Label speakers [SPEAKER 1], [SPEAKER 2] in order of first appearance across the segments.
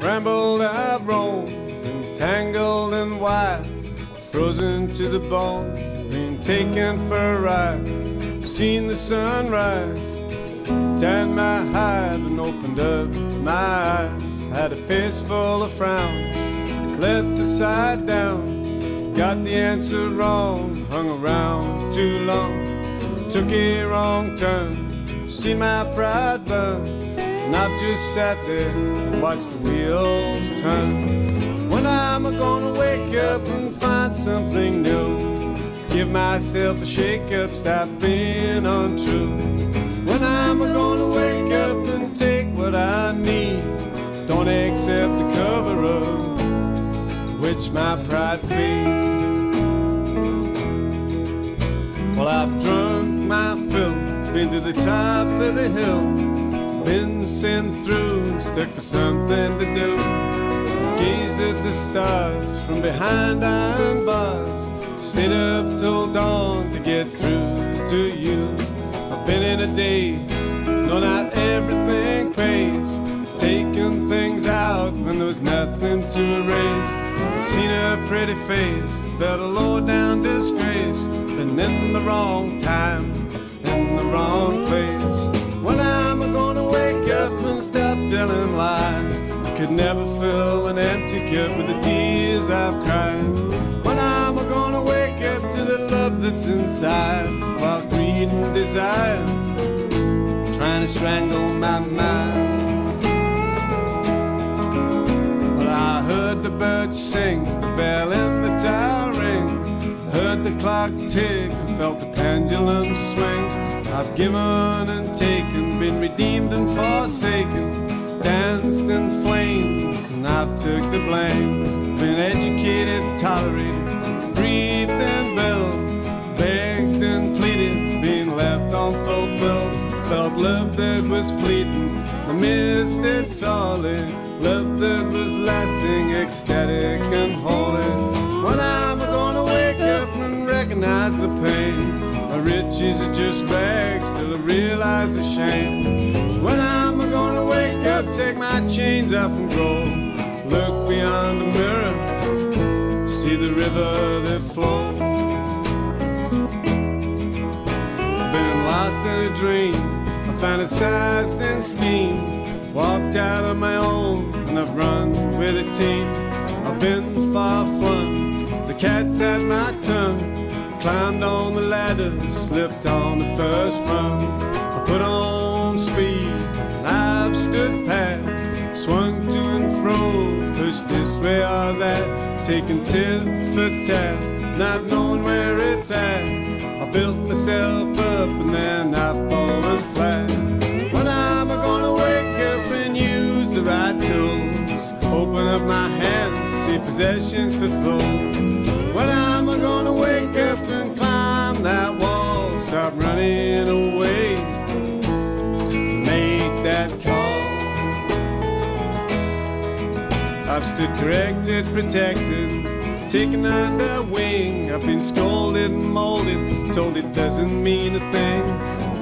[SPEAKER 1] rambled, I've roamed, been tangled and wild, frozen to the bone, been taken for a ride, seen the sunrise, tanned my hide and opened up my eyes, had a face full of frowns, let the side down, got the answer wrong, hung around too long, took a wrong turn, seen my pride burn, and I've just sat there and watched the wheels turn. When I'm gonna wake up and find something new, give myself a shake-up, stop being untrue. When I'm gonna wake up and take what I need, don't accept the cover-up which my pride feeds. Well, I've drunk my fill, been to the top of the hill, been sent through, stuck for something to do, gazed at the stars from behind iron bars, stayed up till dawn to get through to you. I've been in a day, no, not everything pays, taking things out when there was nothing to erase. I've seen a pretty face, felt a low-down disgrace, been in the wrong time, in the wrong place. When I'm gonna wake up and stop telling lies, I could never fill an empty cup with the tears I've cried. When I'm gonna wake up to the love that's inside, while greed and desire trying to strangle my mind. Well, I heard the birds sing, the bell in the tower ring, heard the clock tick and felt the pendulum swing. I've given and taken, been redeemed and forsaken, danced in flames and I've took the blame. Been educated, tolerated, breathed and built, begged and pleaded, being left unfulfilled. Felt love that was fleeting, I missed it solid, love that was lasting, ecstatic and holy. When I'm gonna wake up and recognize the pain, my riches are just rags till I realize the shame. When I'm gonna wake up, take my chains off and go, look beyond the mirror, see the river that flows. I've been lost in a dream, I fantasized and schemed, walked out on my own and I've run with a team. I've been far flung, the cat's at my tongue, climbed on the ladder, slipped on the first rung. I put on speed, and I've stood pat, swung to and fro, pushed this way or that, taking tit for tat, not knowing where it's at. I built myself up and then I've fallen flat. When I'm gonna wake up and use the right tools, open up my hands, see possessions fulfilled. When I'm gonna wake up and climb that wall, stop running away, make that call. I've stood corrected, protected, taken under wing. I've been scolded and molded, told it doesn't mean a thing.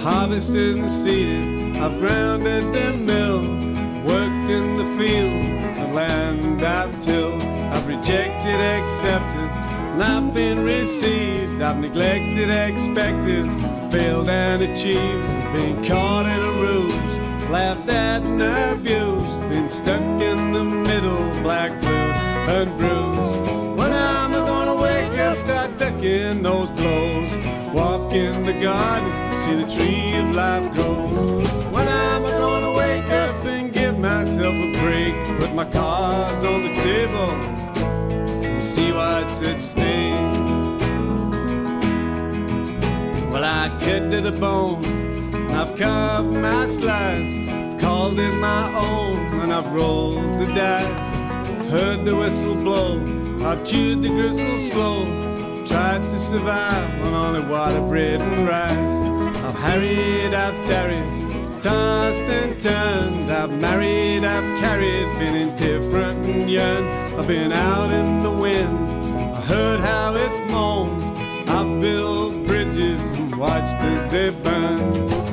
[SPEAKER 1] Harvested and seeded, I've grounded the mill, worked in the fields, the land I've tilled. I've rejected, accepted, and I've been received. I've neglected, expected, failed and achieved. Been caught in a ruse, laughed at and abused, been stuck in the middle, black, blue, and bruised. When I'm gonna wake up, start ducking those blows, walk in the garden, see the tree of life grows. When I'm gonna wake up and give myself a break, put my cards on the table, see what's at stake. Well, I cut to the bone, I've carved my slice, called it my own, and I've rolled the dice. Heard the whistle blow, I've chewed the gristle slow, tried to survive on only water, bread and rice. I've harried, I've tarried, tossed and turned, I've married, I've carried, been indifferent and yearned. I've been out in the wind, I heard how it's moaned, I've built bridges and watched as they burn.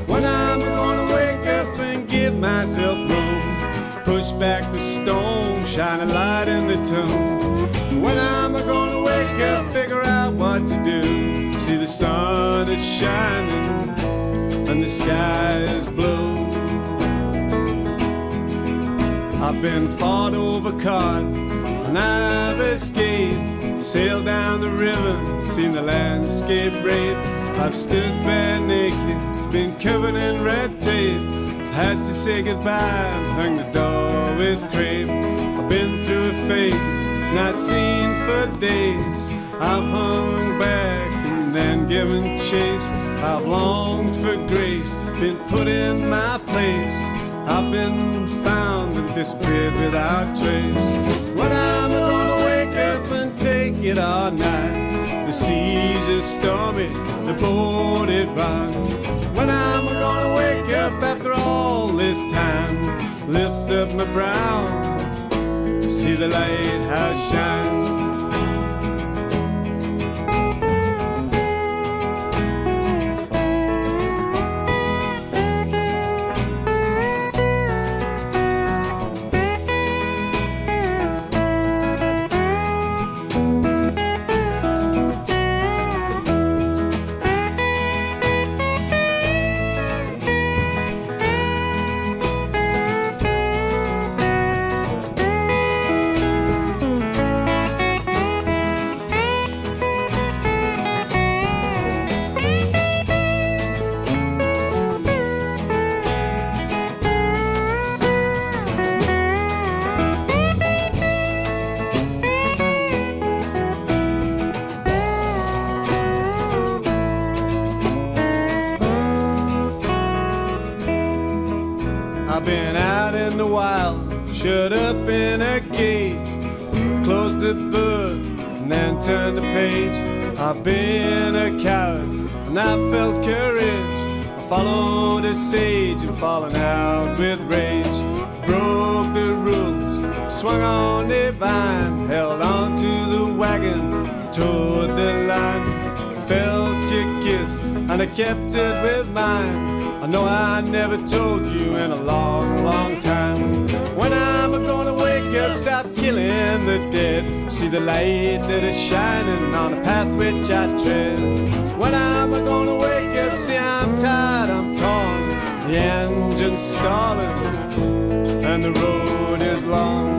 [SPEAKER 1] When I'm gonna wake up and give myself room, push back the stone, shine a light in the tomb. When am I gonna wake up, figure out what to do? See the sun is shining and the sky is blue. I've been fought over caught and I've escaped, sailed down the river, seen the landscape brave. I've stood bare naked, been covered in red tape, had to say goodbye and hung the door with crepe. I've been through a phase not seen for days. I've hung back and then given chase. I've longed for grace, been put in my place. I've been found and disappeared without trace. When am I gonna wake up and take it all night? The seas are stormy, the boat it rocks. When am I gonna wake up after all this time? Lift up my brow, see the lighthouse shine. I've been out in the wild, shut up in a cage, closed the book and then turned the page. I've been a coward and I've felt courage. I followed a sage and fallen out with rage. Broke the rules, swung on a vine, held on to the wagon, towed the line. Felt your kiss and I kept it with mine. I know I never told you in a long, long time. When am I gonna wake up, stop killing the dead? See the light that is shining on the path which I tread. When am I gonna wake up, see I'm tired, I'm torn, the engine's stalling and the road is long.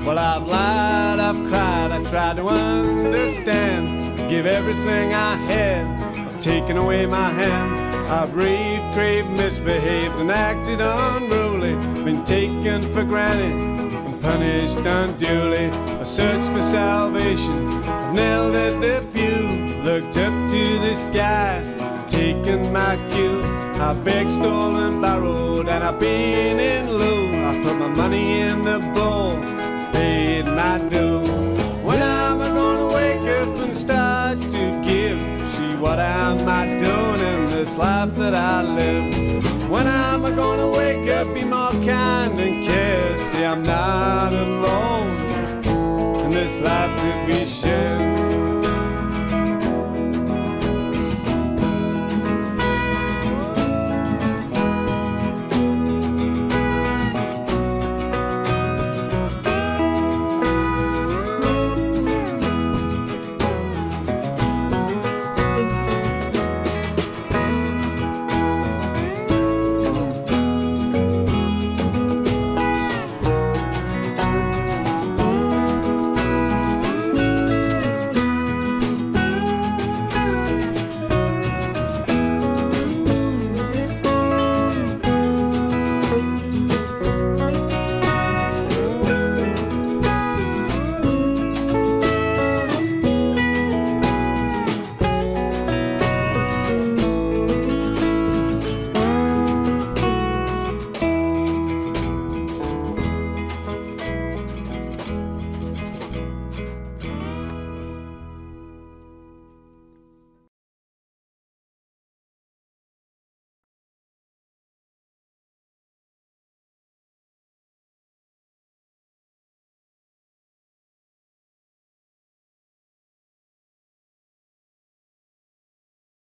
[SPEAKER 1] Well, I've lied, I've cried, I tried to understand, give everything I had, taken away my hand. I've raved, craved, misbehaved and acted unruly, been taken for granted and punished unduly. I searched for salvation, I've knelt at the pew, looked up to the sky, taken my cue. I've begged, stolen, borrowed and I've been in lieu. I put my money in the bowl, paid my due. When am I gonna wake up and start to give? See what am I doing in this life that I live? When am I gonna wake up, be more kind and care? See I'm not alone in this life that we share.